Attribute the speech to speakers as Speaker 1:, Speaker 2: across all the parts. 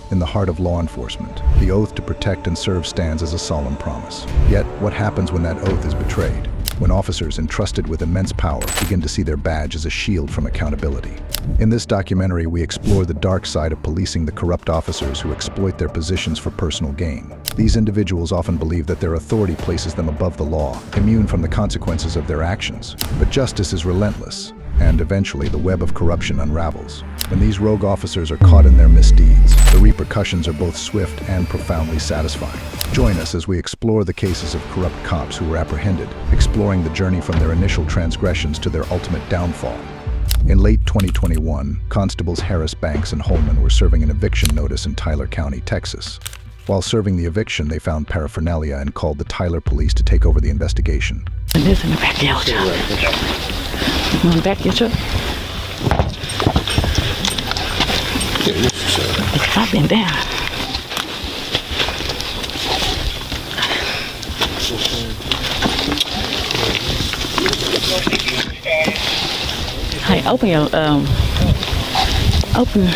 Speaker 1: In the heart of law enforcement, the oath to protect and serve stands as a solemn promise. Yet, what happens when that oath is betrayed? When officers entrusted with immense power begin to see their badge as a shield from accountability. In this documentary, we explore the dark side of policing the corrupt officers who exploit their positions for personal gain. These individuals often believe that their authority places them above the law, immune from the consequences of their actions. But justice is relentless, and eventually the web of corruption unravels. When these rogue officers are caught in their misdeeds, the repercussions are both swift and profoundly satisfying. Join us as we explore the cases of corrupt cops who were apprehended, exploring the journey from their initial transgressions to their ultimate downfall. In late 2021, Constables Harris, Banks, and Holman were serving an eviction notice in Tyler County, Texas. While serving the eviction, they found paraphernalia and called the Tyler police to take over the investigation.
Speaker 2: This in the back of your truck. In the back of your truck. I've been down. Hey, open your open.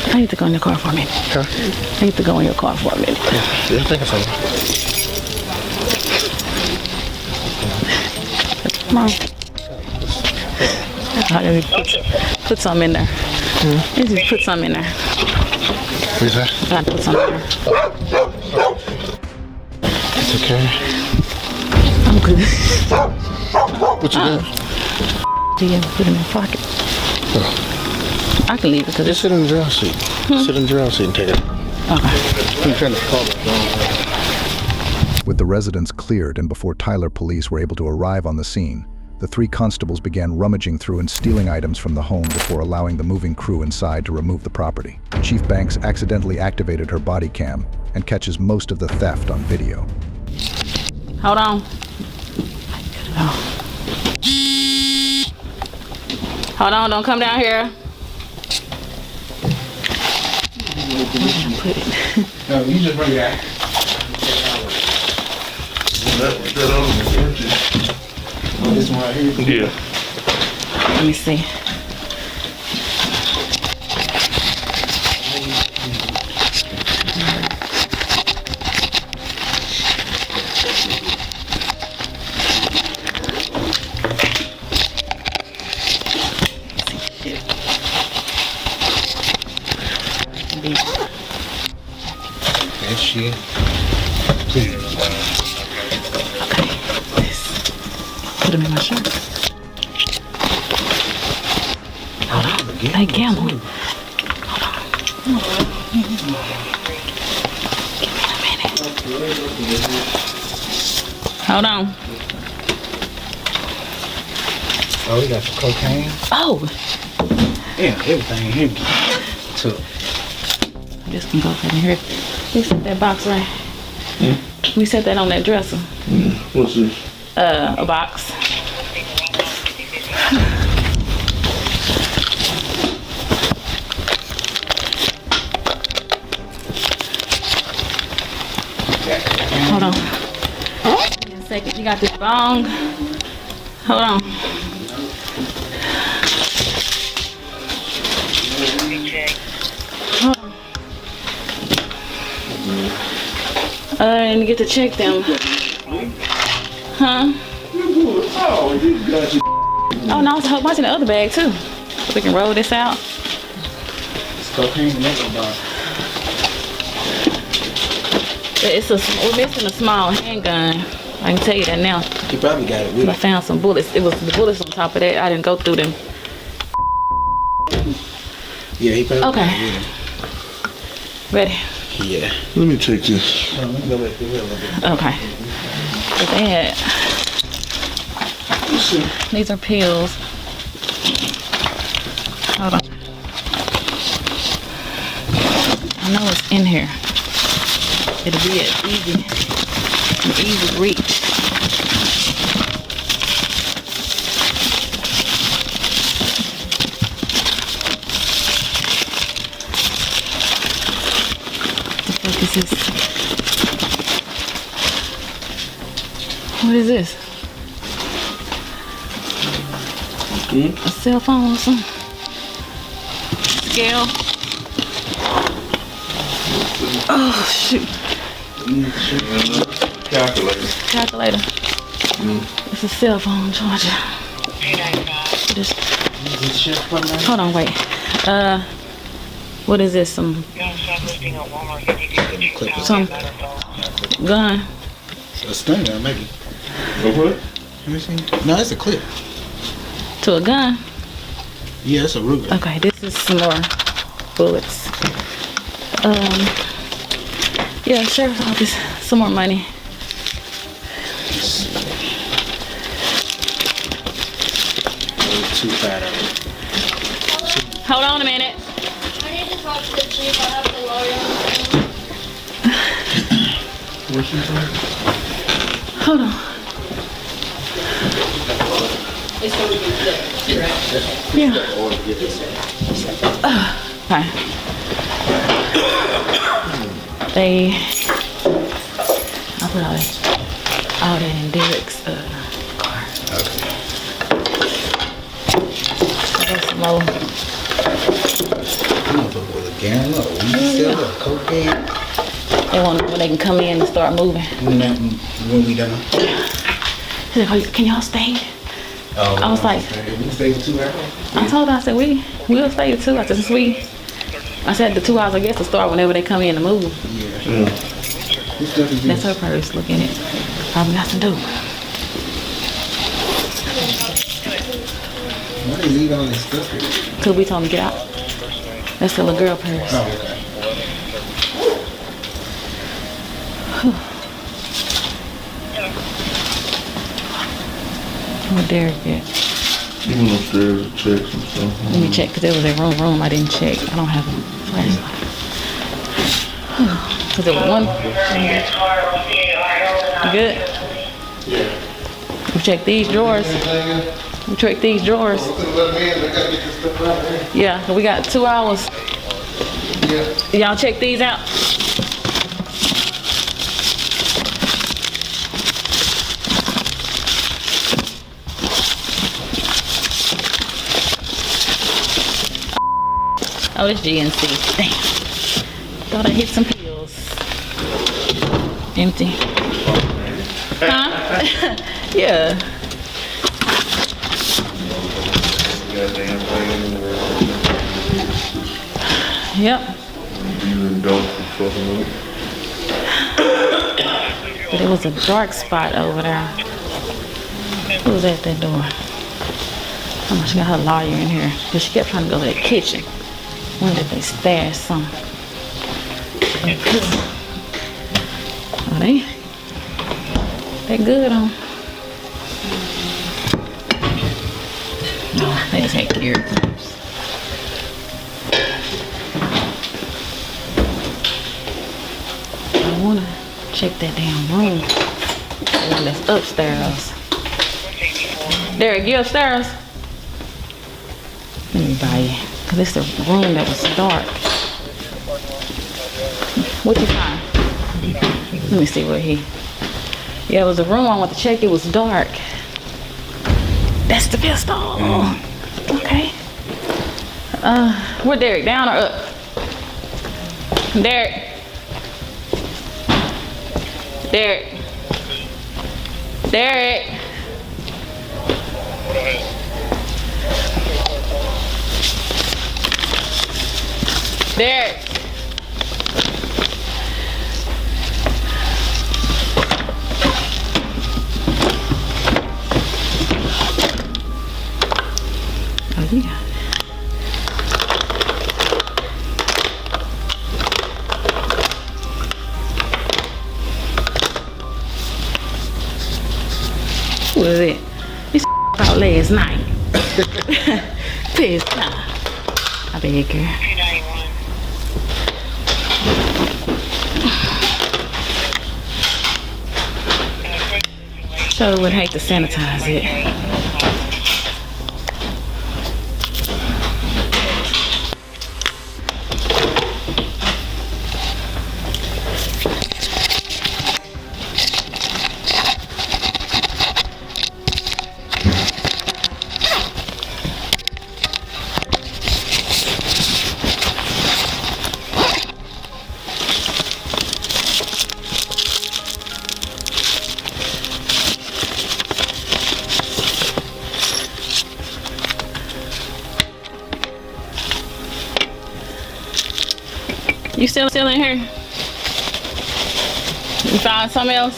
Speaker 2: I need to go in your car for a minute.
Speaker 3: Huh?
Speaker 2: I need to go in your car for a minute.
Speaker 3: Yeah, I think it's over.
Speaker 2: Come on. Put some in there. Let's just put some in there.
Speaker 3: What's that?
Speaker 2: Gotta put some in there.
Speaker 3: It's okay.
Speaker 2: I'm good.
Speaker 3: What you got?
Speaker 2: Yeah, put it in my pocket.
Speaker 3: Oh.
Speaker 2: I can leave it because
Speaker 3: Just sit in the driver's seat. Sit in the driver's seat and take it.
Speaker 2: Okay.
Speaker 3: I'm trying to call it.
Speaker 1: With the residence cleared and before Tyler police were able to arrive on the scene, the three constables began rummaging through and stealing items from the home before allowing the moving crew inside to remove the property. Chief Banks accidentally activated her body cam and catches most of the theft on video.
Speaker 2: Hold on. Hold on, don't come down here. Put it.
Speaker 3: No, you just bring that. This one right here? Yeah.
Speaker 2: Let me see.
Speaker 3: That shit.
Speaker 2: Put them in my shirt. Hold on. Hey, Gamble. Hold on. Give me a minute. Hold on.
Speaker 3: Oh, we got some cocaine.
Speaker 2: Oh.
Speaker 3: Yeah, everything here. Took.
Speaker 2: This can go in here. We set that box right. We set that on that dresser.
Speaker 3: What's this?
Speaker 2: A box. Hold on. Give me a second. You got this bong. Hold on. Hold on. And get to check them. Huh?
Speaker 3: Oh, you got your.
Speaker 2: Oh no, it's a whole bunch in the other bag too. So we can roll this out.
Speaker 3: It's cocaine in that box.
Speaker 2: We're missing a small handgun. I can tell you that now.
Speaker 3: He probably got it with
Speaker 2: I
Speaker 3: him.
Speaker 2: found some bullets. It was the bullets on top of that. I didn't go through them.
Speaker 3: Yeah, he probably
Speaker 2: Okay.
Speaker 3: got it with him.
Speaker 2: Ready?
Speaker 3: Yeah. Let me check this. Let me go back to here a little bit.
Speaker 2: Okay. But they had, these are pills. Hold on. I know it's in here. It'll be an easy reach. What is this? A cell phone or something? Scale? Oh shoot. Calculator. It's a cell phone charger. Just, hold on, wait. What is this? Some gun.
Speaker 4: A stun gun, maybe.
Speaker 3: What?
Speaker 4: Let me see. No, it's a clip.
Speaker 2: To a gun?
Speaker 4: Yeah, it's a Ruger.
Speaker 2: Okay, this is some more bullets. Yeah, sheriff's office. Some more money.
Speaker 4: Too fat of it.
Speaker 2: Hold on a minute.
Speaker 5: I need to talk to the chief. I have the lawyer on the phone.
Speaker 3: What's she saying?
Speaker 2: Hold on. Yeah. Okay. I put all that in Derek's car.
Speaker 4: Okay.
Speaker 2: There's some more.
Speaker 4: With a gallon of weed, cocaine.
Speaker 2: They want when they can come in and start moving.
Speaker 4: When we done.
Speaker 2: He's like, "Oh, can y'all stay?"
Speaker 4: Oh,
Speaker 2: I was like,
Speaker 4: we stayed 2 hours.
Speaker 2: I told her, I said, we'll stay too. I said, I said the 2 hours I guess will start whenever they come in to move.
Speaker 4: Yeah.
Speaker 2: That's her purse. Look in it. Probably got some dope.
Speaker 4: Why they leave all this stuff here?
Speaker 2: Till we told him to get out. That's the little girl purse.
Speaker 4: Oh, okay.
Speaker 2: Where Derek at?
Speaker 3: He went upstairs to check some stuff.
Speaker 2: Let me check, because there was a room I didn't check. I don't have a flashlight. Because there was one. You good?
Speaker 3: Yeah.
Speaker 2: We checked these drawers. We checked these drawers. Yeah, 'cause we got 2 hours. Y'all check these out. Oh, it's GNC. Damn. Thought I hit some pills. Empty. Huh? Yeah.
Speaker 3: Goddamn thing in the world.
Speaker 2: Yep.
Speaker 3: You don't fucking with
Speaker 2: But it was a dark spot over there. Who was at that door? Oh, she got her lawyer in here. But she kept trying to go to the kitchen. Wonder if they stash some. Oh, they good on. No, they just had clear. I wanna check that damn room. The one that's upstairs. Derek, you upstairs? Let me buy you. Cause it's the room that was dark. What you find? Let me see what he. Yeah, it was a room I want to check. It was dark. That's the pistol. Okay. Where Derek? Down or up? Derek. Derek. Derek. Derek. Oh, you got it. What is it? This out last night. Pissed off. I beg her. Sure would hate to sanitize it. You still in here? You found something else?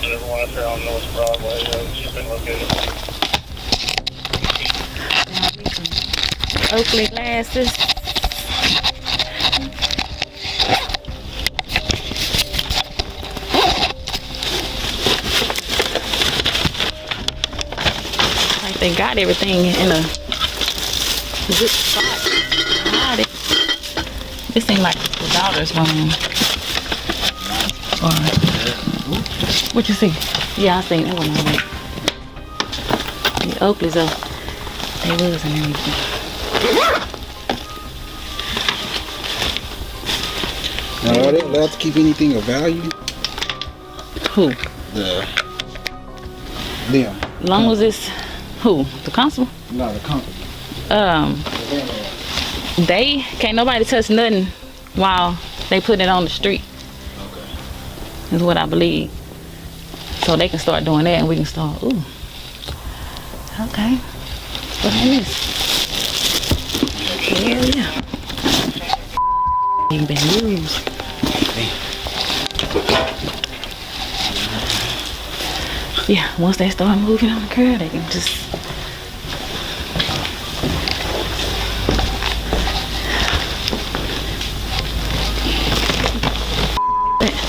Speaker 6: Everyone up here on North Broadway, shipping located.
Speaker 2: Oakley glasses. Like they got everything in a good spot. Got it. This seems like the daughter's room. Or what you see? Yeah, I think that one already. The Oakley's up. They was and everything.
Speaker 4: Now, are they allowed to keep anything of value?
Speaker 2: Who?
Speaker 4: Them.
Speaker 2: Long as it's who? The constable?
Speaker 4: No, the company.
Speaker 2: They can't nobody touch nothing while they put it on the street.
Speaker 4: Okay.
Speaker 2: Is what I believe. So they can start doing that and we can start, ooh. Okay. What is this? Hell yeah. Ain't been used. Yeah, once they start moving on the curb, they can just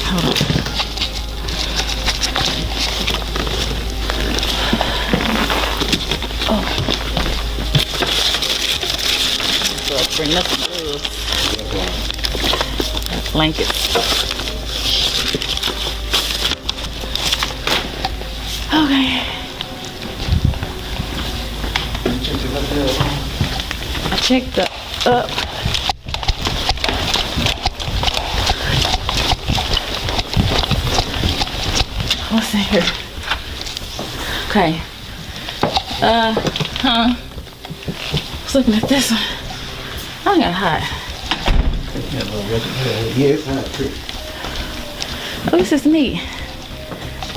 Speaker 2: hold on. Oh. So I'll bring up some gloves. Blankets. Okay. I checked the up. What's in here? Okay. Was looking at this one. I got hot.
Speaker 4: Yeah, it's not true.
Speaker 2: Oh, this is neat.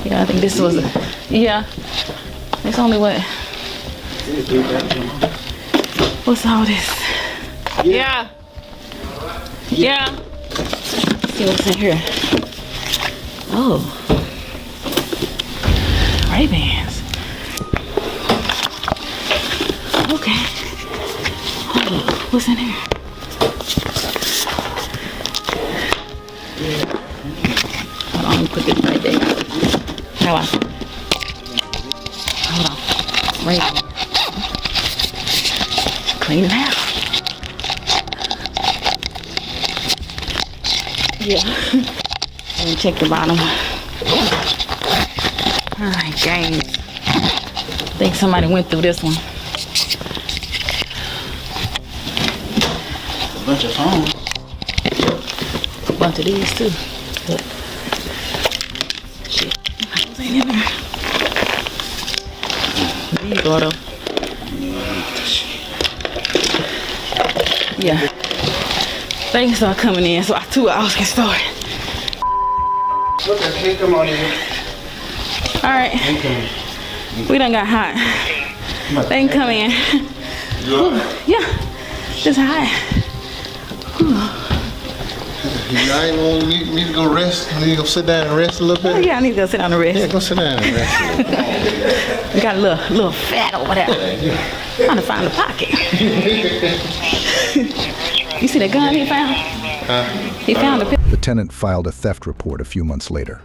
Speaker 2: Yeah, I think this was a, yeah. It's only what? What's all this? Yeah. Yeah. Let's see what's in here. Oh. Ray-Bans. Okay. Hold up. What's in here? Hold on, let me put this right there. How I? Hold on. Ray-Ban. Clean it out. Yeah. Let me check the bottom. Alright, games. I think somebody went through this one.
Speaker 4: A bunch of phones.
Speaker 2: A bunch of these too. But shit. Those ain't in there. These are though. Yeah. Things start coming in, so our 2 hours can start.
Speaker 4: Look at him, come on in.
Speaker 2: Alright. We done got hot. They can come in. Ooh, yeah. Just hot.
Speaker 3: Y'all ain't gonna need me to go rest? I need to go sit down and rest a little
Speaker 2: Oh,
Speaker 3: bit?
Speaker 2: yeah, I need to go sit down and rest.
Speaker 3: Yeah, go sit down and rest a little bit.
Speaker 2: We got a little fat over there. Trying to find the pocket. You see that gun he found? He found a pistol.
Speaker 1: The tenant filed a theft report a few months later.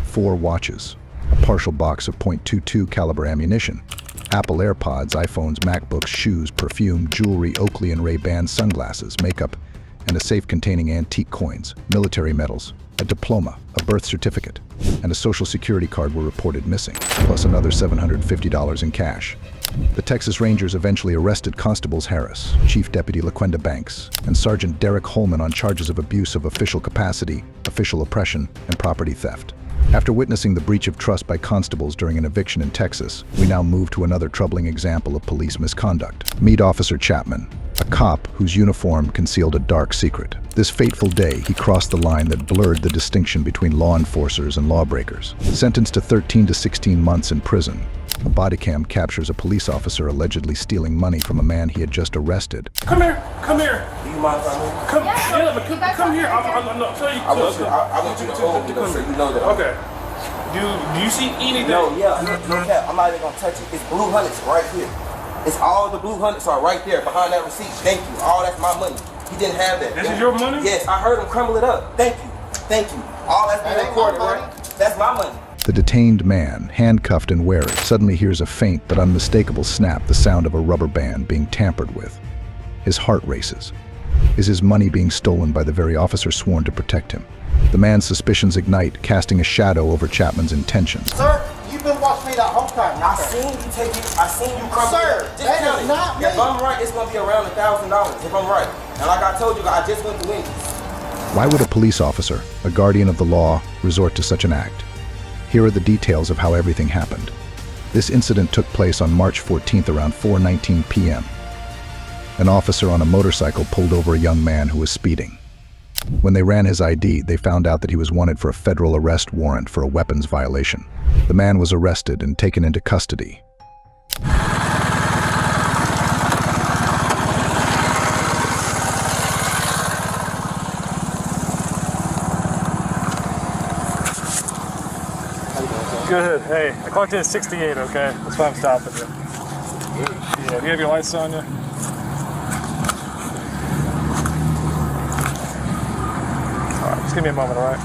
Speaker 1: 4 watches, a partial box of .22 caliber ammunition, Apple AirPods, iPhones, MacBooks, shoes, perfume, jewelry, Oakley and Ray-Ban sunglasses, makeup, and a safe containing antique coins, military medals, a diploma, a birth certificate, and a social security card were reported missing, plus another $750 in cash. The Texas Rangers eventually arrested Constables Harris, Chief Deputy LaQuenda Banks, and Sergeant Derek Holman on charges of abuse of official capacity, official oppression, and property theft. After witnessing the breach of trust by constables during an eviction in Texas, we now move to another troubling example of police misconduct. Meet Officer Chapman, a cop whose uniform concealed a dark secret. This fateful day, he crossed the line that blurred the distinction between law enforcers and lawbreakers. Sentenced to 13 to 16 months in prison, a bodycam captures a police officer allegedly stealing money from a man he had just arrested.
Speaker 7: Come here, come here. Do you mind coming? Come here. I'm tell you. I want you to hold me so you know that. Okay. Do you see anything?
Speaker 4: No, no cap. I'm not even gonna touch it. It's blue hundreds right here. It's all the blue hundreds are right there behind that receipt. Thank you. All that's my money. He didn't have that.
Speaker 7: This is your money?
Speaker 4: Yes, I heard him crumble it up. Thank you. Thank you. All that's been recorded, right? That's my money.
Speaker 1: The detained man, handcuffed and wary, suddenly hears a faint but unmistakable snap, the sound of a rubber band being tampered with. His heart races. Is his money being stolen by the very officer sworn to protect him? The man's suspicions ignite, casting a shadow over Chapman's intentions.
Speaker 8: Sir, you've been watching me that whole time.
Speaker 4: I seen you take it. I seen you crumble
Speaker 8: Sir,
Speaker 4: it. Just
Speaker 8: that
Speaker 4: count
Speaker 8: is
Speaker 4: it.
Speaker 8: not me.
Speaker 4: If I'm right, it's gonna be around $1,000. If I'm right. And like I told you, I just went to Wendy's.
Speaker 1: Why would a police officer, a guardian of the law, resort to such an act? Here are the details of how everything happened. This incident took place on March 14th around 4:19 p.m. An officer on a motorcycle pulled over a young man who was speeding. When they ran his ID, they found out that he was wanted for a federal arrest warrant for a weapons violation. The man was arrested and taken into custody.
Speaker 7: Good. Hey, I clocked in at 68, okay? That's why I'm stopping you. Yeah, do you have your lights on you? Alright, just give me a moment, alright?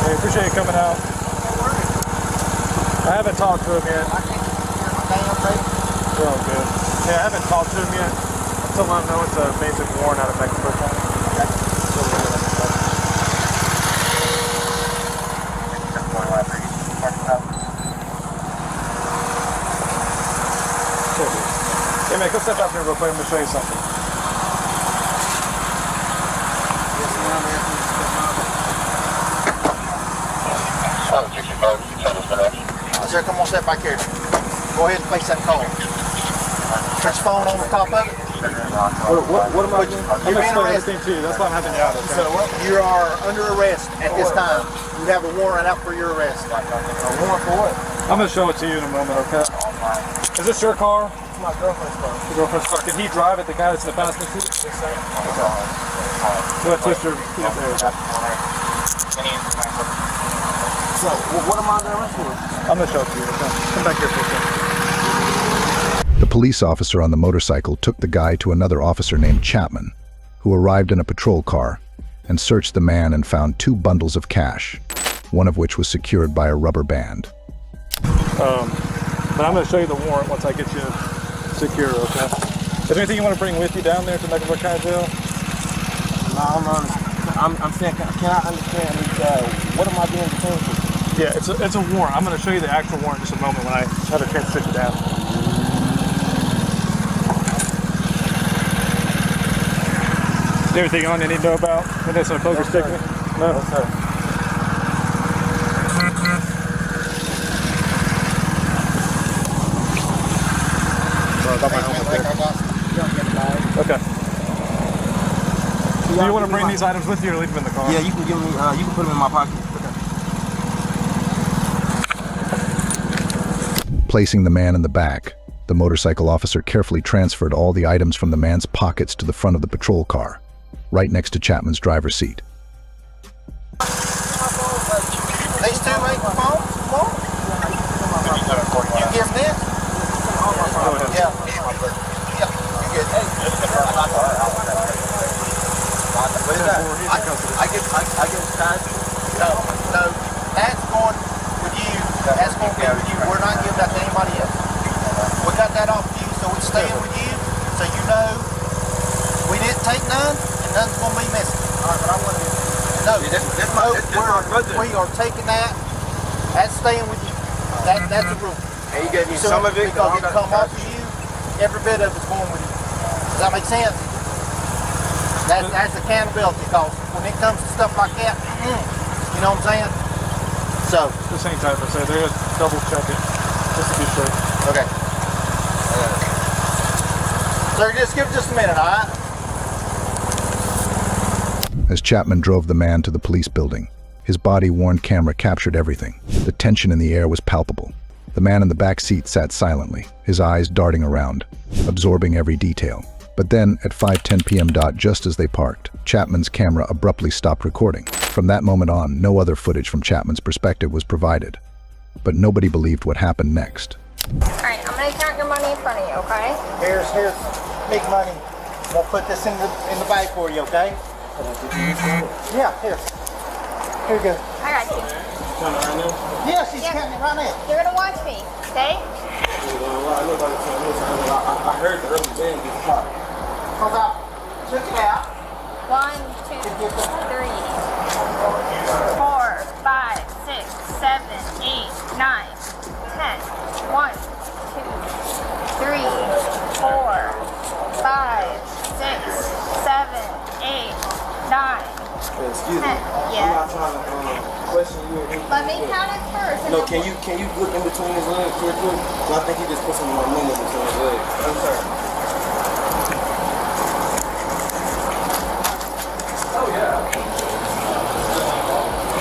Speaker 7: Hey, appreciate you coming out. I haven't talked to him yet. Oh, good. Yeah, I haven't talked to him yet. I'm still letting him know it's a basic warrant out of Mexico County. Hey man, come step out here real quick. I'm going to show you something.
Speaker 8: Sir, come on, step back here. Go ahead and face that car. Put your phone on the top of it.
Speaker 7: What am I doing? I'm going to explain everything to you. That's why I'm having you out. Okay?
Speaker 8: So you are under arrest at this time. You have a warrant out for your arrest.
Speaker 4: A warrant for what?
Speaker 7: I'm going to show it to you in a moment, okay? Is this your car?
Speaker 4: It's my girlfriend's car.
Speaker 7: Your girlfriend's car. Did he drive it, the guy that's in the passenger seat?
Speaker 4: Yes, sir.
Speaker 7: Go ahead, twist your feet up there.
Speaker 4: So, what am I under arrest for?
Speaker 7: I'm going to show it to you, okay? Come back here for a second.
Speaker 1: The police officer on the motorcycle took the guy to another officer named Chapman, who arrived in a patrol car and searched the man and found 2 bundles of cash, one of which was secured by a rubber band.
Speaker 7: But I'm going to show you the warrant once I get you secure, okay? Is there anything you want to bring with you down there to Mexico County Jail?
Speaker 4: No, I'm saying, can I understand what am I being detained for?
Speaker 7: Yeah, it's a warrant. I'm going to show you the actual warrant in just a moment when I have a chance to sit you down. Is there anything on you need to know about? Maybe that's a poker stick? No?
Speaker 4: No, sir.
Speaker 7: Okay. Do you want to bring these items with you or leave them in the car?
Speaker 4: Yeah, you can give me. You can put them in my pocket.
Speaker 1: Placing the man in the back, the motorcycle officer carefully transferred all the items from the man's pockets to the front of the patrol car, right next to Chapman's driver's seat.
Speaker 8: These 2 make the phone? You give them? Yeah. Yeah, you good. What is that? I get cash. No, that's going with you. That's going to be with you. We're not giving that to anybody else. We got that off you, so it's staying with you, so you know we didn't take none, and none's going to be missing. All right, but I want to. No, we are taking that. That's staying with you. That's the rule. And you gave me some of it because it come off of you. Every bit of it's going with you. Does that make sense? That's accountability, because when it comes to stuff like that, you know what I'm saying? So
Speaker 7: The same type of say. They're double check it just to be sure.
Speaker 8: okay. Sir, just give it just a minute, all right?
Speaker 1: As Chapman drove the man to the police building, his body-worn camera captured everything. The tension in the air was palpable. The man in the back seat sat silently, his eyes darting around, absorbing every detail. But then, at 5:10 p.m. just as they parked, Chapman's camera abruptly stopped recording. From that moment on, no other footage from Chapman's perspective was provided. But nobody believed what happened next.
Speaker 5: Alright, I'm gonna count your money in front of you, okay?
Speaker 8: Here's big money. We'll put this in the bag for you, okay? Yeah, here. Here you go.
Speaker 5: I got you.
Speaker 8: Yeah, she's counting it right now.
Speaker 5: You're gonna watch me, okay?
Speaker 4: I heard the rubber band get popped.
Speaker 8: Hold on. Check it out.
Speaker 5: 1, 2, 3, 4, 5, 6, 7, 8, 9, 10. 1, 2, 3, 4, 5, 6, 7, 8, 9.
Speaker 4: Excuse me.
Speaker 5: Yeah.
Speaker 4: I'm not trying to question you.
Speaker 5: Let me count it first. and
Speaker 4: No,
Speaker 5: then
Speaker 4: can you look in between his legs real quick? So I think he just put some more money in between his legs. I'm sorry.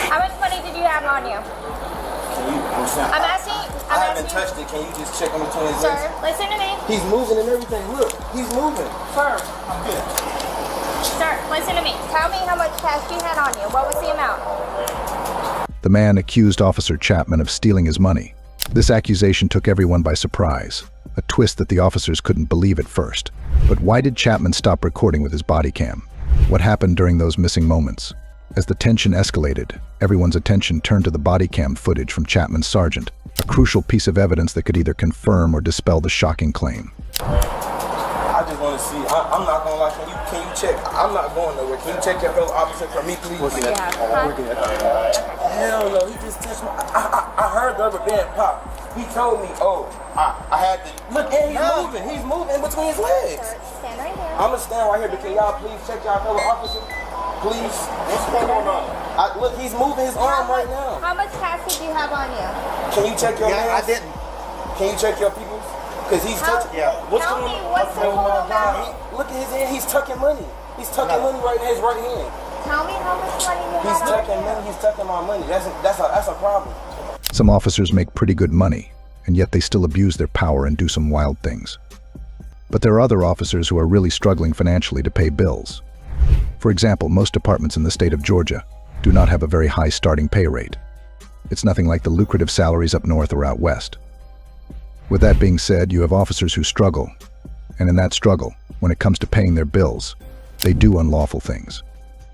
Speaker 5: How much money did you have on you? I'm asking.
Speaker 4: I haven't touched it. Can you just check in between his
Speaker 5: Sir,
Speaker 4: legs?
Speaker 5: listen to me.
Speaker 4: He's moving and everything. Look, he's moving.
Speaker 8: Sir, I'm good.
Speaker 5: Sir, listen to me. Tell me how much cash you had on you. What was the amount?
Speaker 1: The man accused Officer Chapman of stealing his money. This accusation took everyone by surprise, a twist that the officers couldn't believe at first. But why did Chapman stop recording with his body cam? What happened during those missing moments? As the tension escalated, everyone's attention turned to the body cam footage from Chapman's sergeant, a crucial piece of evidence that could either confirm or dispel the shocking claim.
Speaker 4: I just want to see. I'm not gonna lie. Can you check? I'm not going nowhere. Can you check your fellow officer for me, please?
Speaker 5: Yeah.
Speaker 4: Hell no. He just touched my. I heard the rubber band pop. He told me, oh, I had to look. And he's moving. He's moving in between his legs.
Speaker 5: Sir, stand right here.
Speaker 4: I'm gonna stand right here, but can y'all please check y'all fellow officer? Please. What's going on? Look, he's moving his arm right now.
Speaker 5: How much cash did you have on you?
Speaker 4: Can you check your
Speaker 8: Yeah, I
Speaker 4: hands?
Speaker 8: didn't.
Speaker 4: Can you check your people's? Because he's touching.
Speaker 8: Yeah.
Speaker 4: What's
Speaker 5: Tell
Speaker 4: going
Speaker 5: me
Speaker 4: on?
Speaker 5: what's the
Speaker 4: Oh my
Speaker 5: total
Speaker 4: God.
Speaker 5: amount.
Speaker 4: Look at his hand. He's tucking money. He's tucking money right in his right hand.
Speaker 5: Tell me how much money you
Speaker 4: He's
Speaker 5: had
Speaker 4: tucking
Speaker 5: on you.
Speaker 4: money. He's tucking my money. That's a problem.
Speaker 1: Some officers make pretty good money, and yet they still abuse their power and do some wild things. But there are other officers who are really struggling financially to pay bills. For example, most departments in the state of Georgia do not have a very high starting pay rate. It's nothing like the lucrative salaries up north or out west. With that being said, you have officers who struggle, and in that struggle, when it comes to paying their bills, they do unlawful things.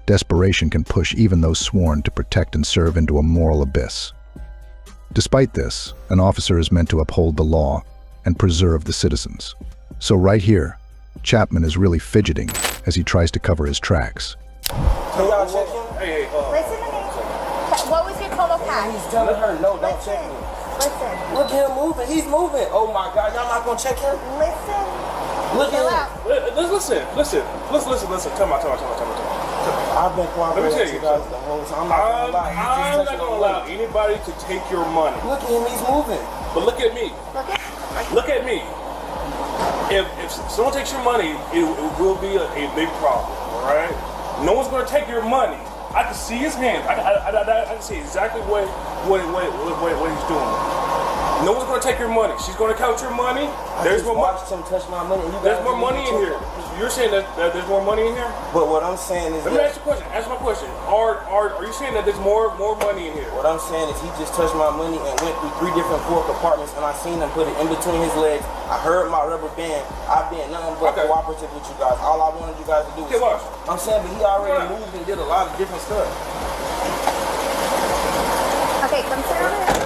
Speaker 1: Desperation can push even those sworn to protect and serve into a moral abyss. Despite this, an officer is meant to uphold the law and preserve the citizens. So right here, Chapman is really fidgeting as he tries to cover his tracks.
Speaker 4: Can y'all check him?
Speaker 7: Hey,
Speaker 5: Listen to me. What was your total cash?
Speaker 4: He's telling her, no, don't check me.
Speaker 5: Listen.
Speaker 4: Look at him moving. He's moving. Oh my God. Y'all not gonna check him?
Speaker 5: Listen.
Speaker 4: Look
Speaker 5: Chill
Speaker 4: at
Speaker 5: out.
Speaker 7: listen. Come on.
Speaker 4: him. I've been
Speaker 7: Let me tell
Speaker 4: cooperating with
Speaker 7: you
Speaker 4: you guys the whole time. I'm not gonna lie. He's just
Speaker 7: I'm not
Speaker 4: touching
Speaker 7: gonna
Speaker 4: my
Speaker 7: allow
Speaker 4: money.
Speaker 7: anybody to take your money.
Speaker 4: Look at him. He's moving.
Speaker 7: But look at me. Look at me. If someone takes your money, it will be a big problem. All right. No one's gonna take your money. I can see his hands. I can see exactly what he's doing. No one's gonna take your money. She's gonna count your money. There's more money.
Speaker 4: Watched him touch my money. And you
Speaker 7: There's
Speaker 4: guys
Speaker 7: more
Speaker 4: didn't
Speaker 7: money
Speaker 4: even
Speaker 7: in
Speaker 4: check
Speaker 7: here.
Speaker 4: it.
Speaker 7: You're saying that there's more money in here?
Speaker 4: But what I'm saying is
Speaker 7: Let me ask you a question. Answer my question. Are you saying that there's more money in here?
Speaker 4: what I'm saying is he just touched my money and went through 3 different floor compartments, and I seen him put it in between his legs. I heard my rubber band. I've been nothing but
Speaker 7: Okay.
Speaker 4: cooperative with you guys. All I wanted you guys to do
Speaker 7: Okay, watch.
Speaker 4: I'm saying, but he already
Speaker 7: Right.
Speaker 4: moved and did a lot of different stuff.
Speaker 5: Okay, come sit over here.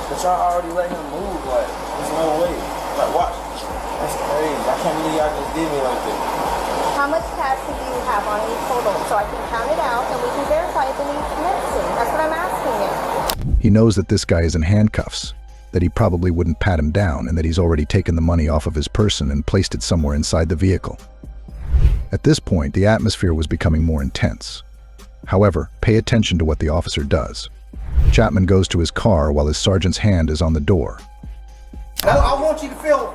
Speaker 4: But y'all already let him move. Like, there's no way. Like, watch. That's crazy. I can't believe y'all just did me like that.
Speaker 5: How much cash do you have on you total so I can count it out and we can verify if it needs missing? That's what I'm asking you.
Speaker 1: He knows that this guy is in handcuffs, that he probably wouldn't pat him down and that he's already taken the money off of his person and placed it somewhere inside the vehicle. At this point, the atmosphere was becoming more intense. However, pay attention to what the officer does. Chapman goes to his car while his sergeant's hand is on the door.
Speaker 8: No, I want you to feel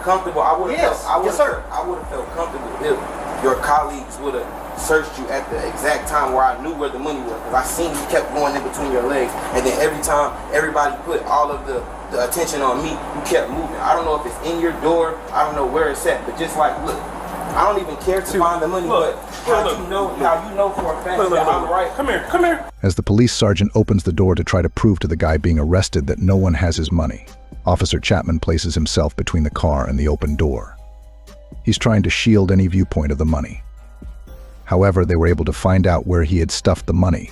Speaker 4: comfortable. I would have
Speaker 8: Yes,
Speaker 4: felt,
Speaker 8: yes, sir.
Speaker 4: I would have felt comfortable if your colleagues would have searched you at the exact time where I knew where the money was. Because I seen you kept going in between your legs, and then every time everybody put all of the attention on me, you kept moving. I don't know if it's in your door. I don't know where it's at, but just like, look, I don't even care to find the money, but how you know for a fact that I'm right.
Speaker 7: Come here.
Speaker 1: As the police sergeant opens the door to try to prove to the guy being arrested that no one has his money, Officer Chapman places himself between the car and the open door. He's trying to shield any viewpoint of the money. However, they were able to find out where he had stuffed the money.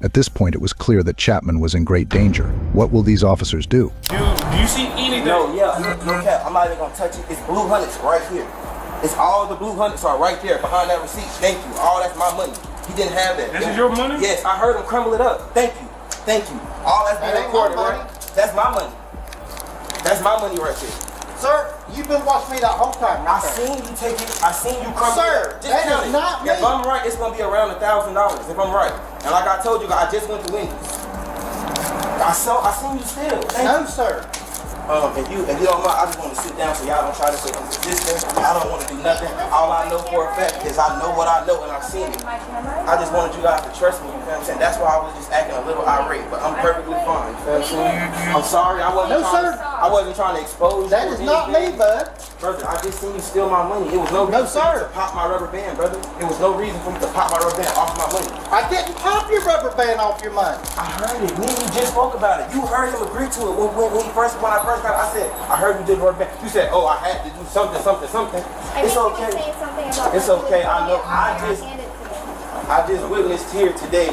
Speaker 1: At this point, it was clear that Chapman was in great danger. What will these officers do?
Speaker 7: Do you see anything?
Speaker 4: No cap. I'm not even gonna touch it. It's blue hundreds right here. It's all the blue hundreds are right there behind that receipt. Thank you. All that's my money. He didn't have that.
Speaker 7: This is your money?
Speaker 4: Yes, I heard him crumble it up. Thank you. All that's being recorded, right? That's my money. That's my money right there.
Speaker 8: Sir, you've been watching me that whole time.
Speaker 4: I seen you take it. I seen you crumble
Speaker 8: Sir,
Speaker 4: it up. Just
Speaker 8: that
Speaker 4: count
Speaker 8: is
Speaker 4: it.
Speaker 8: not me.
Speaker 4: If I'm right, it's gonna be around $1,000. If I'm right, and like I told you, I just went to Wendy's. I seen you still. Thank
Speaker 8: No,
Speaker 4: you.
Speaker 8: sir.
Speaker 4: If you don't mind, I just want to sit down so y'all don't try to say I'm resisting. I don't want to do nothing. All I know for a fact is I know what I know and I've seen it. I just wanted you guys to trust me, you feel what I'm saying? That's why I was just acting a little irate, but I'm perfectly fine, you feel what I'm saying? I'm sorry, I wasn't trying to expose you.
Speaker 8: That is not me, bud.
Speaker 4: Brother, I just seen you steal my money. It was no reason for you to pop my rubber band, brother. It was no reason for you to pop my rubber band off my money.
Speaker 8: I didn't pop your rubber band off your money.
Speaker 4: I heard it. Me and you just spoke about it. You heard him agree to it when I first got it. I said, I heard you did rubber band. You said, oh, I had to do something. It's okay. It's okay. I know. I just witnessed here today.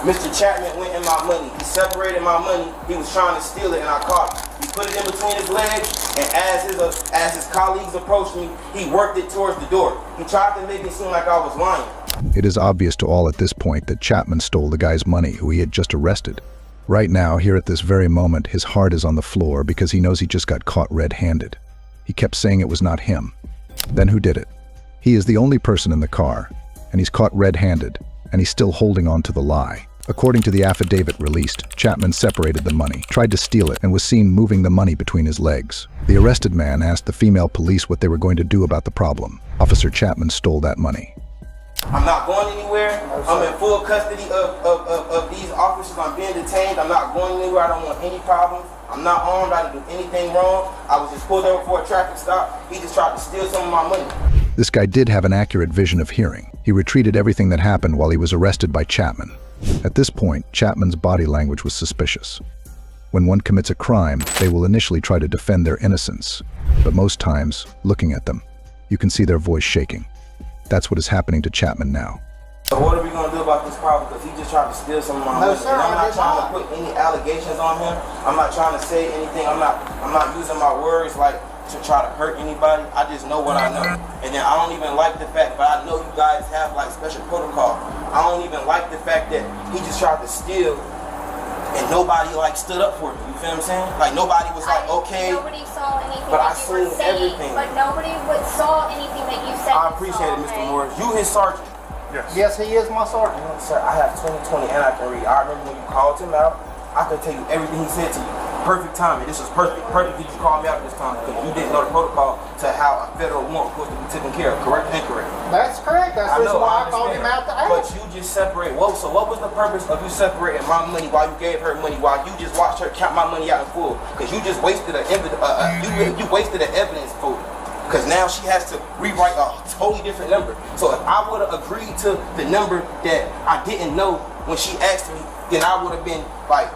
Speaker 4: Mr. Chapman went in my money. He separated my money. He was trying to steal it, and I caught him. He put it in between his legs, and as his colleagues approached me, he worked it towards the door. He tried to make it seem like I was lying.
Speaker 1: It is obvious to all at this point that Chapman stole the guy's money who he had just arrested. Right now, here at this very moment, his heart is on the floor because he knows he just got caught red-handed. He kept saying it was not him. Then who did it? He is the only person in the car, and he's caught red-handed, and he's still holding on to the lie. According to the affidavit released, Chapman separated the money, tried to steal it, and was seen moving the money between his legs. The arrested man asked the female police what they were going to do about the problem. Officer Chapman stole that money.
Speaker 4: I'm not going anywhere. I'm in full custody of these officers. I'm being detained. I'm not going anywhere. I don't want any problems. I'm not armed. I didn't do anything wrong. I was just pulled over for a traffic stop. He just tried to steal some of my money.
Speaker 1: This guy did have an accurate vision of hearing. He retreated everything that happened while he was arrested by Chapman. At this point, Chapman's body language was suspicious. When one commits a crime, they will initially try to defend their innocence. But most times, looking at them, you can see their voice shaking. That's what is happening to Chapman now.
Speaker 4: So what are we going to do about this problem? Because he just tried to steal some of my money.
Speaker 8: Sir,
Speaker 4: and I'm not trying to put any allegations on him. I'm not trying to say anything. I'm not using my words like to try to hurt anybody. I just know what I know. And then I don't even like the fact, but I know you guys have like special protocol. I don't even like the fact that he just tried to steal and nobody like stood up for me. You feel what I'm saying? Like nobody was like, okay.
Speaker 5: Nobody saw anything
Speaker 4: but
Speaker 5: that
Speaker 4: I
Speaker 5: you were
Speaker 4: seen
Speaker 5: saying,
Speaker 4: everything.
Speaker 5: but nobody saw anything that you said.
Speaker 4: I appreciate it, Mr. Morris. You his sergeant.
Speaker 8: Yes, he is my sergeant.
Speaker 4: Sir, I have 20/20 and I can read. I remember when you called him out. I could tell you everything he said to you. Perfect timing. This was perfect. Perfect that you called me out this time because you didn't know the protocol to how a federal warrant was supposed to be taken care of. Correct and incorrect?
Speaker 8: That's correct. That's the reason why I called him out to ask.
Speaker 4: But you just separate. Whoa, so what was the purpose of you separating my money while you gave her money, while you just watched her count my money out in full? Because you just wasted you wasted an evidence for it. Because now she has to rewrite a totally different number. So if I would have agreed to the number that I didn't know when she asked me, then I would have been like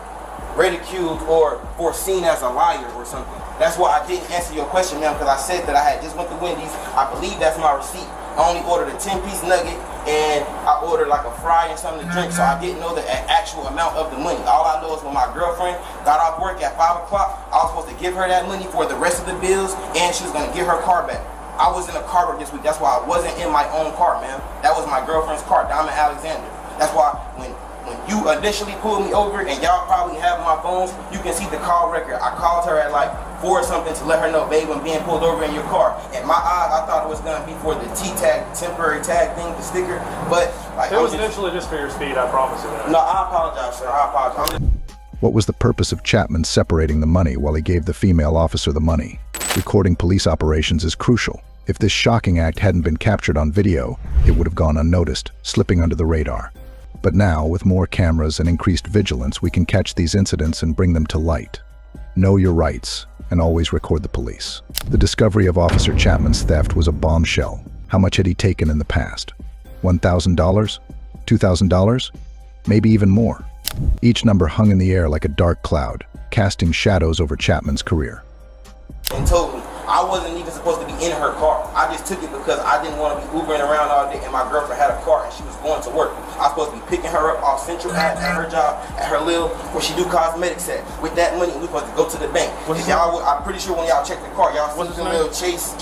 Speaker 4: ridiculed or foreseen as a liar or something. That's why I didn't answer your question, ma'am, because I said that I had just went to Wendy's. I believe that's my receipt. I only ordered a 10-piece nugget and I ordered like a fry and something to drink, so I didn't know the actual amount of the money. All I know is when my girlfriend got off work at 5 o'clock, I was supposed to give her that money for the rest of the bills and she was going to get her car back. I was in a car this week. That's why I wasn't in my own car, man. That was my girlfriend's car, Diamond Alexander. That's why when when you initially pulled me over, and y'all probably have my phones, you can see the call record. I called her at like 4 or something to let her know, babe, I'm being pulled over in your car. In my eyes, I thought it was gonna be for the T-tag, temporary tag thing, the sticker, but like,
Speaker 7: it was initially just for your speed, I promise you that.
Speaker 4: No, I apologize, sir, I apologize.
Speaker 1: What was the purpose of Chapman separating the money while he gave the female officer the money? Recording police operations is crucial. If this shocking act hadn't been captured on video, it would have gone unnoticed, slipping under the radar. But now, with more cameras and increased vigilance, we can catch these incidents and bring them to light. Know your rights, and always record the police. The discovery of Officer Chapman's theft was a bombshell. How much had he taken in the past? $1,000? $2,000? Maybe even more. Each number hung in the air like a dark cloud, casting shadows over Chapman's career.
Speaker 4: And told me I wasn't even supposed to be in her car. I just took it because I didn't want to be Ubering around all day, and my girlfriend had a car and she was going to work. I was supposed to be picking her up off Central at her job, at her little, where she do cosmetics at. With that money, we supposed to go to the bank. I'm pretty sure when y'all check the car, y'all see the little Chase.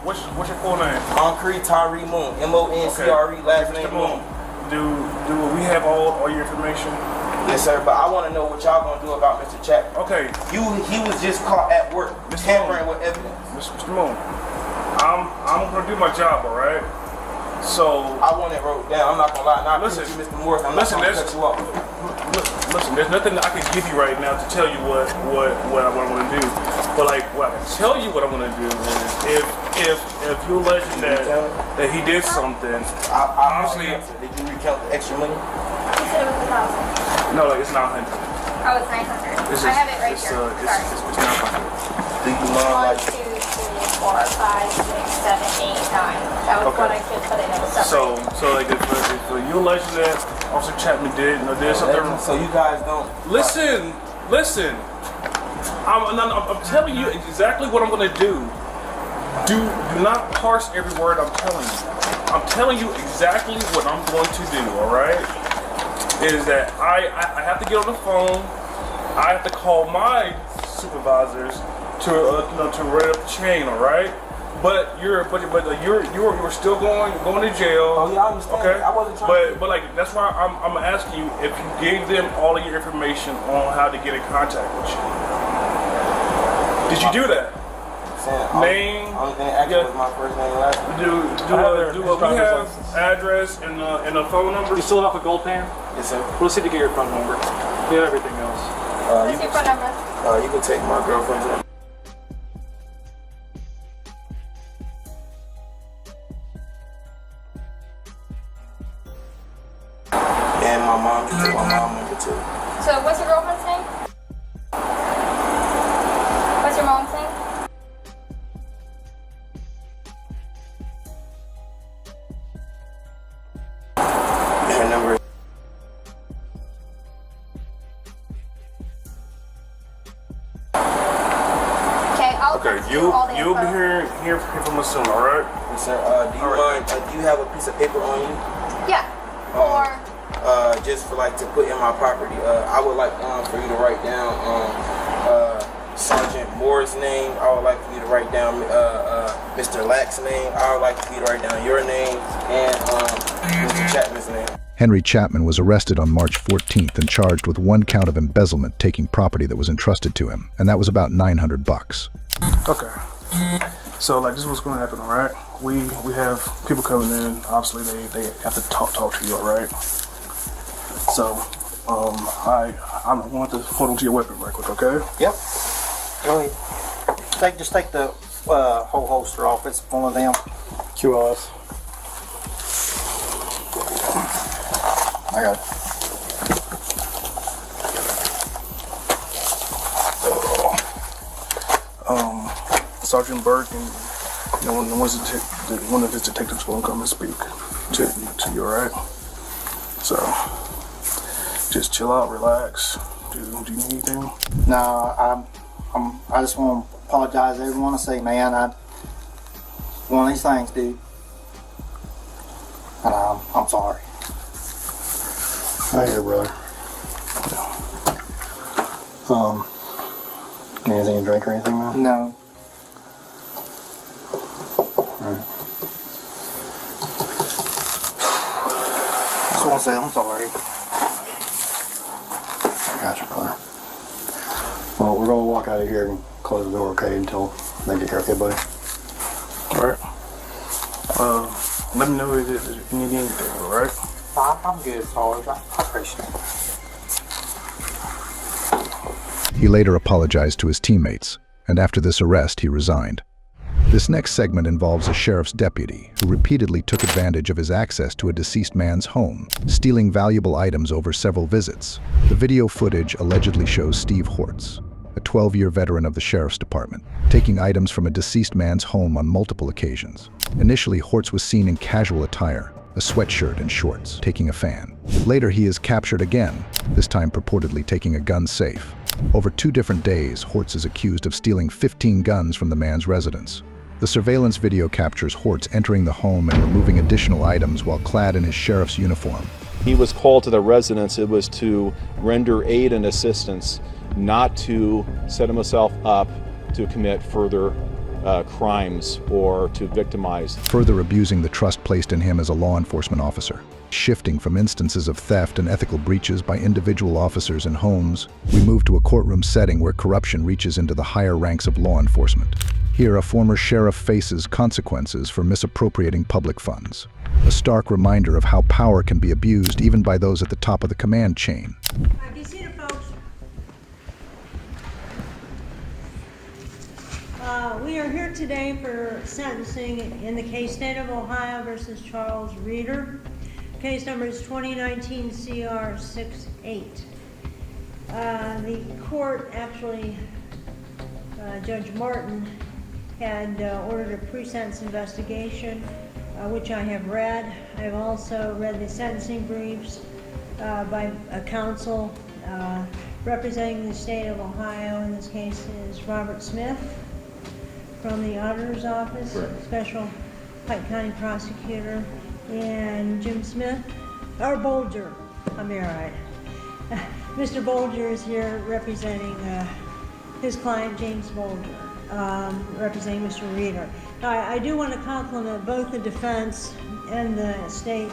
Speaker 7: What's your full name?
Speaker 4: Concrete Tyree Moon, M-O-N-C-R-E, last name Moon.
Speaker 7: Do we have all your information?
Speaker 4: Yes, sir, but I want to know what y'all gonna do about Mr. Chapman.
Speaker 7: Okay.
Speaker 4: He was just caught at work, tampering with evidence.
Speaker 7: Mr. Moon, I'm gonna do my job, all right? So
Speaker 4: I want it wrote down. I'm not gonna lie. Now, listen, Mr. Morris, I'm not gonna cut you off.
Speaker 7: Listen, there's nothing I can give you right now to tell you what I want to do. But like, what I can tell you what I want to do is if you're alleging that he did something, honestly,
Speaker 4: did you recount the extra money?
Speaker 5: He said it was 1,000.
Speaker 7: No, like it's 900.
Speaker 5: Oh, it's 900. I have it right here. Sorry.
Speaker 7: It's 900.
Speaker 4: Do you mind,
Speaker 5: 1, 2, 3, 4, 5, 6, 7, 8, 9. That was what I could put in. It was separate.
Speaker 7: So like if you alleging that Officer Chapman did something.
Speaker 4: So you guys don't
Speaker 7: listen. I'm telling you exactly what I'm gonna do. Do not parse every word I'm telling you. I'm telling you exactly what I'm going to do. All right? Is that I have to get on the phone. I have to call my supervisors to run up the chain. All right? But you're still going to jail.
Speaker 4: Oh yeah, I understand.
Speaker 7: Okay.
Speaker 4: I wasn't trying.
Speaker 7: But like that's why I'm asking you if you gave them all of your information on how to get in contact with you. Did you do that? Name.
Speaker 4: Only thing active was my first name and last name.
Speaker 7: Do we have address and a phone number?
Speaker 9: You still have a gold pan?
Speaker 4: Yes, sir.
Speaker 9: We'll see to get your phone number. We have everything else.
Speaker 5: What's your phone number?
Speaker 4: You can take my girlfriend's number. And my mom can take my mom number too.
Speaker 5: So what's your girlfriend's name? What's your mom's name?
Speaker 4: Her number.
Speaker 5: Okay, I'll text you all the
Speaker 7: you'll be
Speaker 5: info.
Speaker 7: here from us soon, all right?
Speaker 4: Yes, sir. Do you mind? Do you have a piece of paper on you?
Speaker 5: Yeah. Or
Speaker 4: Just for like to put in my property. I would like for you to write down Sergeant Moore's name. I would like for you to write down Mr. Lack's name. I would like for you to write down your name and Mr. Chapman's name.
Speaker 1: Henry Chapman was arrested on March 14th and charged with 1 count of embezzlement, taking property that was entrusted to him, and that was about $900.
Speaker 7: Okay. So like this is what's going to happen, all right? We have people coming in. Obviously, they have to talk to you, all right? So I want to hold on to your weapon right quick, okay?
Speaker 8: Yep. Go ahead. Just take the whole holster off. It's one of them.
Speaker 9: QLS.
Speaker 8: I got it.
Speaker 7: Sergeant Burke and one of his detectives will come and speak to you, all right? So just chill out, relax. Do you need anything?
Speaker 8: No, I just want to apologize to everyone. I say, man, one of these things, dude. And I'm sorry.
Speaker 9: Hi here, brother. Anything to drink or anything, man?
Speaker 8: No.
Speaker 9: Alright.
Speaker 8: Just want to say I'm sorry.
Speaker 9: Well, we're gonna walk out of here and close the door, okay, until they get here, okay, buddy?
Speaker 6: Alright. Let me know if you need anything, alright? I'm good as always. I appreciate it.
Speaker 1: He later apologized to his teammates, and after this arrest, he resigned. This next segment involves a sheriff's deputy who repeatedly took advantage of his access to a deceased man's home, stealing valuable items over several visits. The video footage allegedly shows Steve Hortz, a 12-year veteran of the sheriff's department, taking items from a deceased man's home on multiple occasions. Initially, Hortz was seen in casual attire, a sweatshirt and shorts, taking a fan. Later, he is captured again, this time purportedly taking a gun safe. Over 2 different days, Hortz is accused of stealing 15 guns from the man's residence. The surveillance video captures Hortz entering the home and removing additional items while clad in his sheriff's uniform.
Speaker 10: He was called to the residence. It was to render aid and assistance, not to set himself up to commit further crimes or to victimize.
Speaker 1: Further abusing the trust placed in him as a law enforcement officer. Shifting from instances of theft and ethical breaches by individual officers in homes, we move to a courtroom setting where corruption reaches into the higher ranks of law enforcement. Here, a former sheriff faces consequences for misappropriating public funds. A stark reminder of how power can be abused even by those at the top of the command chain.
Speaker 11: Have you seen it, folks? We are here today for sentencing in the case State of Ohio versus Charles Reeder. Case number is 2019 CR 68. The court actually, Judge Martin, had ordered a pre-sentence investigation, which I have read. I have also read the sentencing briefs by a counsel representing the state of Ohio. In this case is Robert Smith from the Auditor's Office, Special Pike County Prosecutor, and Jim Smith, or Bolger, I'm all right. Mr. Bolger is here representing his client, James Bolger. Representing Mr. Reeder. I do want to compliment both the defense and the state.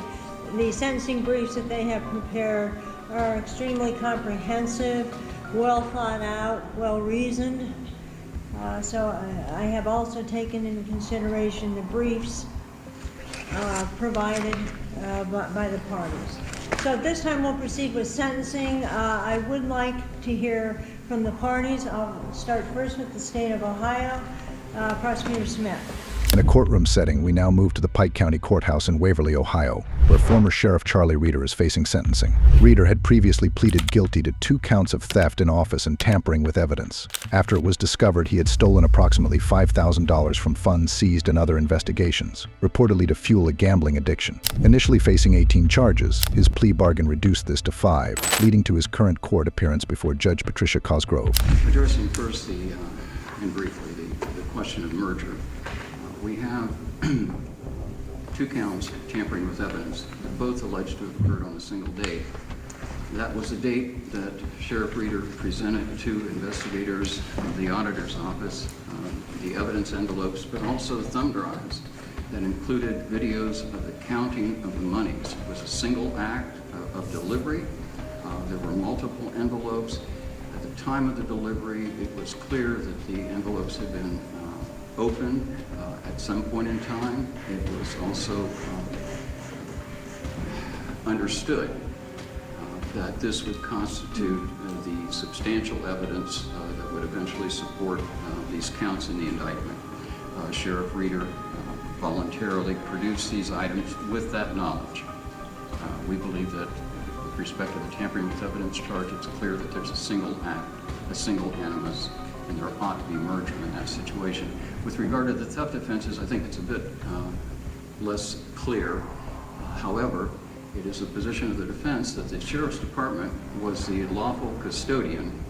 Speaker 11: The sentencing briefs that they have prepared are extremely comprehensive, well thought out, well reasoned. So I have also taken into consideration the briefs provided by the parties. So at this time we'll proceed with sentencing. I would like to hear from the parties. I'll start first with the state of Ohio, Prosecutor Smith.
Speaker 1: In a courtroom setting, we now move to the Pike County Courthouse in Waverly, Ohio, where former Sheriff Charlie Reeder is facing sentencing. Reeder had previously pleaded guilty to 2 counts of theft in office and tampering with evidence. After it was discovered he had stolen approximately $5,000 from funds seized in other investigations, reportedly to fuel a gambling addiction. Initially facing 18 charges, his plea bargain reduced this to 5, leading to his current court appearance before Judge Patricia Cosgrove.
Speaker 12: Addressing first and briefly, the question of merger. We have 2 counts of tampering with evidence, both alleged to have occurred on a single date. That was the date that Sheriff Reeder presented to investigators of the Auditor's Office the evidence envelopes, but also thumb drives that included videos of the counting of the monies. It was a single act of delivery. There were multiple envelopes. At the time of the delivery, it was clear that the envelopes had been opened at some point in time. It was also understood that this would constitute the substantial evidence that would eventually support these counts in the indictment. Sheriff Reeder voluntarily produced these items with that knowledge. We believe that with respect to the tampering with evidence charge, it's clear that there's a single act, a single animus, and there ought to be merger in that situation. With regard to the theft offenses, I think it's a bit less clear. However, it is a position of the defense that the Sheriff's Department was the lawful custodian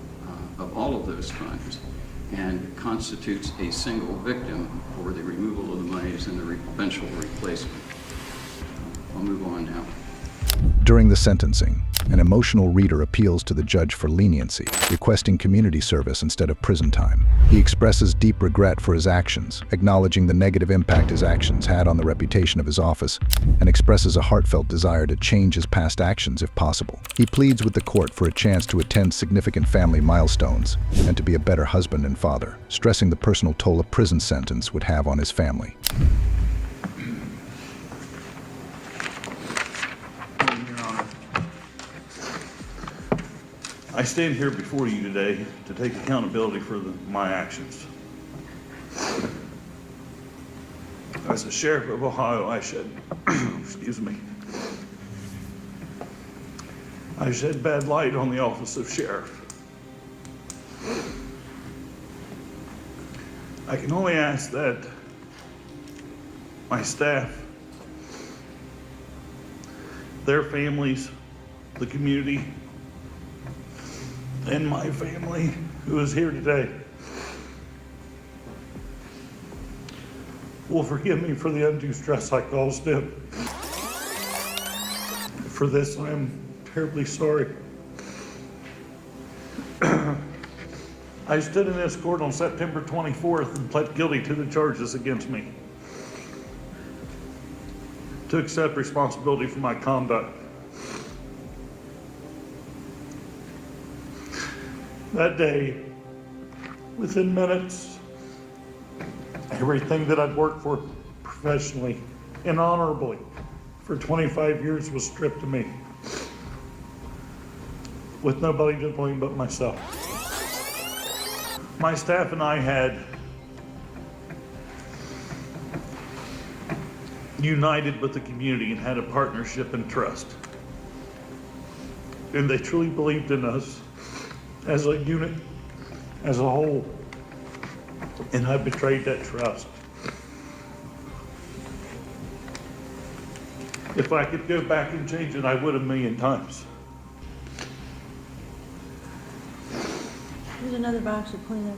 Speaker 12: of all of those crimes and constitutes a single victim for the removal of the monies and the eventual replacement. I'll move on now.
Speaker 1: During the sentencing, An emotional Reader appeals to the judge for leniency, requesting community service instead of prison time. He expresses deep regret for his actions, acknowledging the negative impact his actions had on the reputation of his office, and expresses a heartfelt desire to change his past actions if possible. He pleads with the court for a chance to attend significant family milestones and to be a better husband and father, stressing the personal toll a prison sentence would have on his family.
Speaker 13: I stand here before you today to take accountability for my actions. As the Sheriff of Ohio, I shed, excuse me, I shed bad light on the office of sheriff. I can only ask that my staff, their families, the community, and my family who is here today will forgive me for the undue stress I caused them. For this, I am terribly sorry. I stood in this court on September 24th and pled guilty to the charges against me, to accept responsibility for my conduct. That day, within minutes, everything that I'd worked for professionally and honorably for 25 years was stripped of me, with nobody to blame but myself. My staff and I had united with the community and had a partnership and trust. And they truly believed in us as a unit, as a whole, and I betrayed that trust. If I could go back and change it, I would a million times.
Speaker 11: There's another box of Kleenex.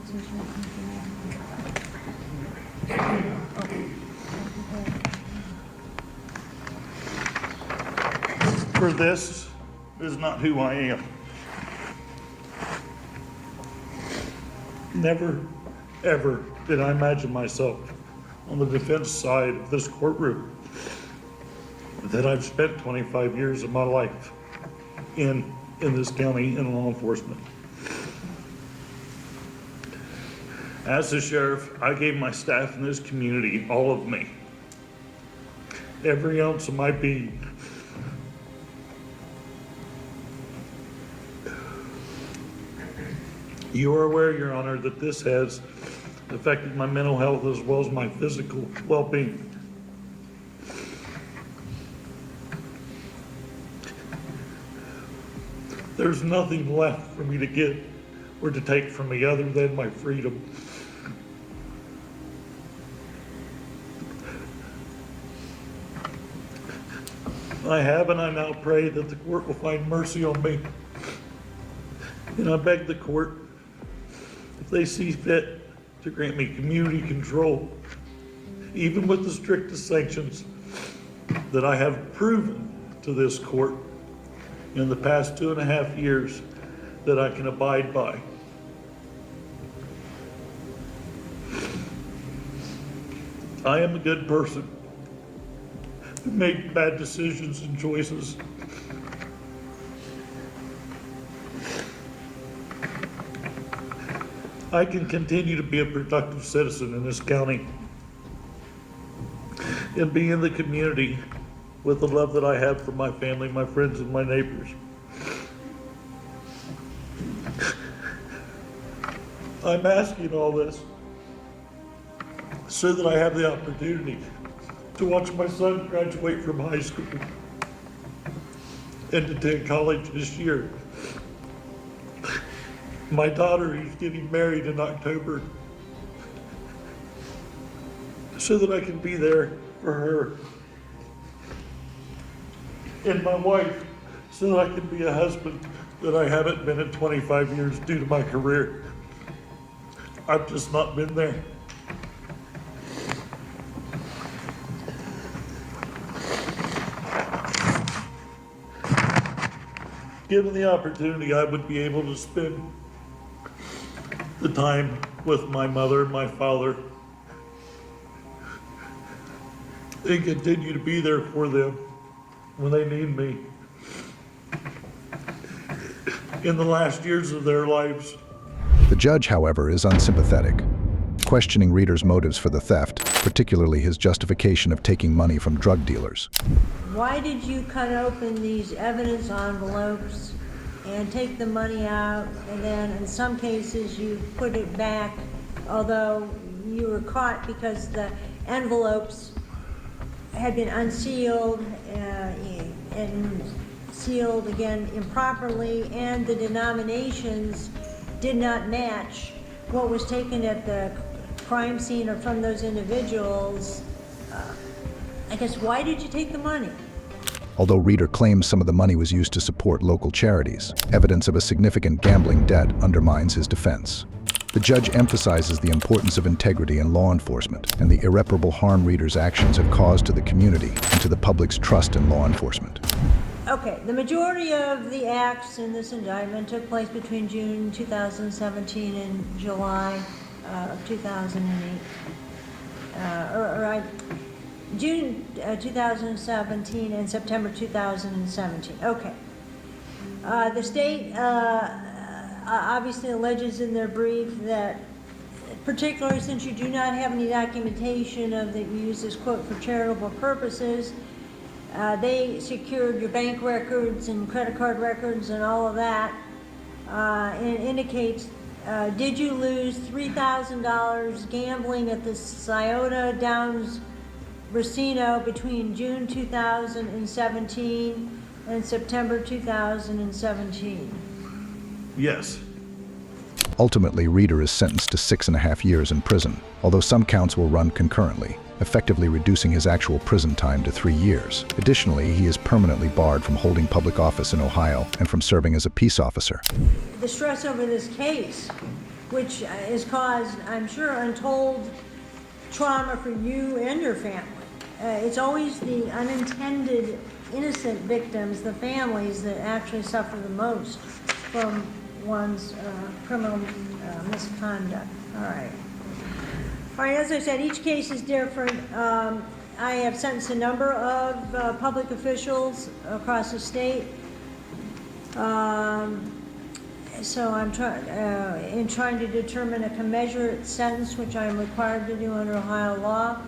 Speaker 13: For this is not who I am. Never, ever did I imagine myself on the defense side of this courtroom that I've spent 25 years of my life in this county in law enforcement. As the sheriff, I gave my staff in this community all of me, every ounce of my being. You are aware, Your Honor, that this has affected my mental health as well as my physical well-being. There's nothing left for me to get or to take from me other than my freedom. I have and I now pray that the court will find mercy on me. And I beg the court, if they see fit, to grant me community control, even with the strictest sanctions that I have proven to this court in the past 2.5 years that I can abide by. I am a good person who made bad decisions and choices. I can continue to be a productive citizen in this county and be in the community with the love that I have for my family, my friends, and my neighbors. I'm asking all this so that I have the opportunity to watch my son graduate from high school and attend college this year. My daughter is getting married in October so that I can be there for her. And my wife, so that I can be a husband that I haven't been in 25 years due to my career. I've just not been there. given the opportunity, I would be able to spend the time with my mother and my father and continue to be there for them when they need me in the last years of their lives.
Speaker 1: The judge, however, is unsympathetic, questioning Reeder's motives for the theft, particularly his justification of taking money from drug dealers.
Speaker 11: Why did you cut open these evidence envelopes and take the money out, and then in some cases you put it back, although you were caught because the envelopes had been unsealed and sealed again improperly, and the denominations did not match what was taken at the crime scene or from those individuals? I guess, why did you take the money?
Speaker 1: Although Reeder claims some of the money was used to support local charities, evidence of a significant gambling debt undermines his defense. The judge emphasizes the importance of integrity in law enforcement and the irreparable harm Reeder's actions have caused to the community and to the public's trust in law enforcement.
Speaker 11: Okay, the majority of the acts in this indictment took place between June 2017 and July of 2008. June 2017 and September 2017. Okay. The state obviously alleges in their brief that, particularly since you do not have any documentation of that you use this quote for charitable purposes, they secured your bank records and credit card records and all of that, and it indicates, did you lose $3,000 gambling at the Scioto Downs Racino between June 2017 and September 2017?
Speaker 13: Yes.
Speaker 1: Ultimately, Reeder is sentenced to 6.5 years in prison, although some counts will run concurrently, effectively reducing his actual prison time to 3 years. Additionally, he is permanently barred from holding public office in Ohio and from serving as a peace officer.
Speaker 11: The stress over this case, which has caused, I'm sure, untold trauma for you and your family. It's always the unintended innocent victims, the families, that actually suffer the most from one's criminal misconduct. All right. All right, as I said, each case is different. I have sentenced a number of public officials across the state. So I'm trying to determine a commensurate sentence, which I am required to do under Ohio law.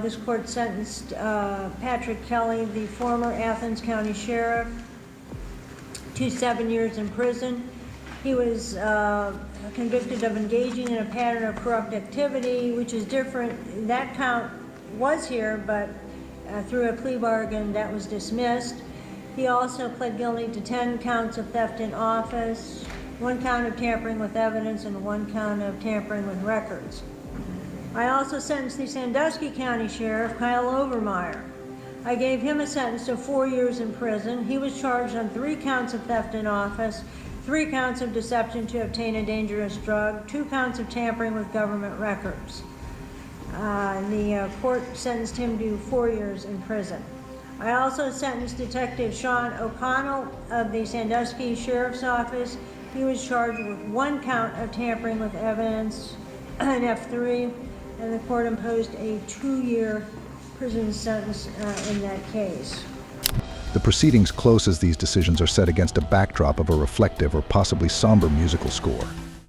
Speaker 11: This court sentenced Patrick Kelly, the former Athens County Sheriff, to 7 years in prison. He was convicted of engaging in a pattern of corrupt activity, which is different. That count was here, but through a plea bargain, that was dismissed. He also pled guilty to 10 counts of theft in office, 1 count of tampering with evidence, and 1 count of tampering with records. I also sentenced the Sandusky County Sheriff, Kyle Overmeyer. I gave him a sentence of 4 years in prison. He was charged on 3 counts of theft in office, 3 counts of deception to obtain a dangerous drug, 2 counts of tampering with government records. The court sentenced him to 4 years in prison. I also sentenced Detective Sean O'Connell of the Sandusky Sheriff's Office. He was charged with 1 count of tampering with evidence, an F3, and the court imposed a 2-year prison sentence in that case.
Speaker 1: The proceedings close as these decisions are set against a backdrop of a reflective or possibly somber musical score.